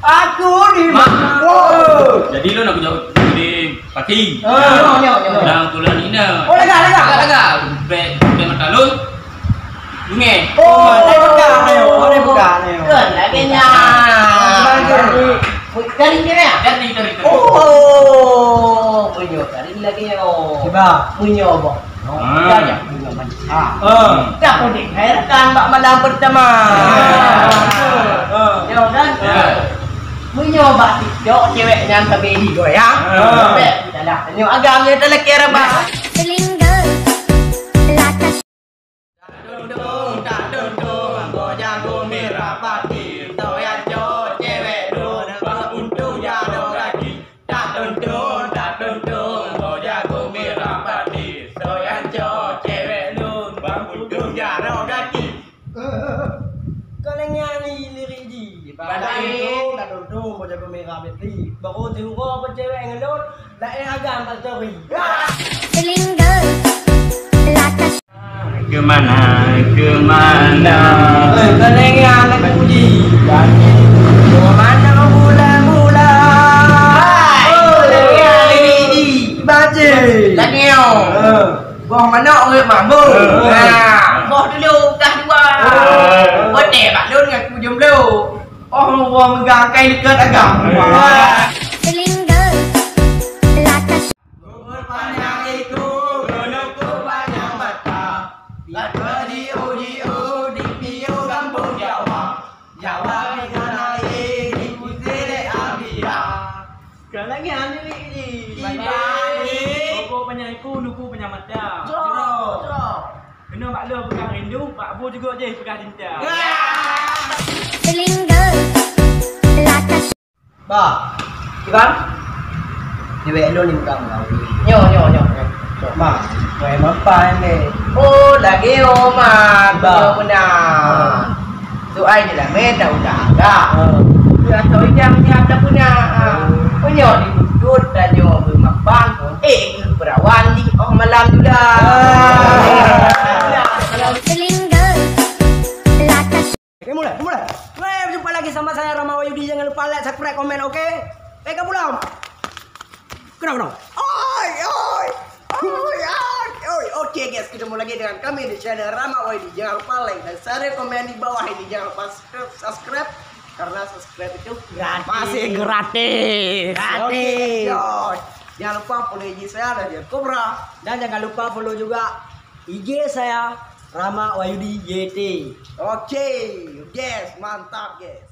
Aku di mana? Jadi lo nak jauh di parking. Nyo. Dalam tulan ini. Oh, lega. Be mata lo. Bunge. Oh, bukan. Kan lagi nya. Dari ni ya? Dari. Oh, punya dari lagi yo. Coba. Punya apa? Ya, punya macam. Tak boleh heran mak malam pertama. Ya kan? Punya bak TikTok cewek yang kabeli goyang. Dah lah. Tengok agamnya tak laki rabah. Dong, goyang merah pagi. Toyan jo cewek dun, bak untung jado lagi. Tak dong, goyang merah pagi. Toyan jo cewek dun, bak untung jado lagi. Kalian nyanyi lirik di. Badai. Tak duduk kau jago merah beti. Baru tengok kau cewek ngelot. Dah agam story. Kemana? Kalian yang nak puji. Mana mula-mula. Lirik di. Baca. Lagi yo. Gong mana orang mampu. Boh dulu dah dua. Boleh mak lun dengan aku jomblo. Orang orang megang kain dekat agam. Panjang itu, gunungku banyak mata. Biar beriu-iu di piu kampung Jawa. Jawa dengan air di putih Abia. Lagi lirik ni. Pokok penyanyiku, nuku penyamata. Cerok. Kena mak lu pegang rindu, mak bu juga je pegang cinta. Ba, Iban. Cewek lu ni bukan kau. Nyo. Ma, kau yang apa ni? Oh, lagi oma. Ba. Benar. Tu ai je lah meta udah agak. Ya tahu jam dah punya. Punya di duduk dan nyo bermapan. Berawan di malam tu dah. Okay, mulai. Berjumpa lagi sama saya Rama Wahyudi. Jangan lupa like, subscribe, komen, okey? Baik, pulang. Kenapa? Okey guys, ketemu lagi dengan kami di channel Rama Wahyudi. Jangan lupa like dan share, komen di bawah ini. Jangan lupa subscribe karena subscribe itu Gratis. masih gratis. Gratis. Oke, jangan lupa follow IG saya dan Cobra, dan jangan lupa follow juga IG saya Rama Wahyudi YT. Oke, guys, mantap guys.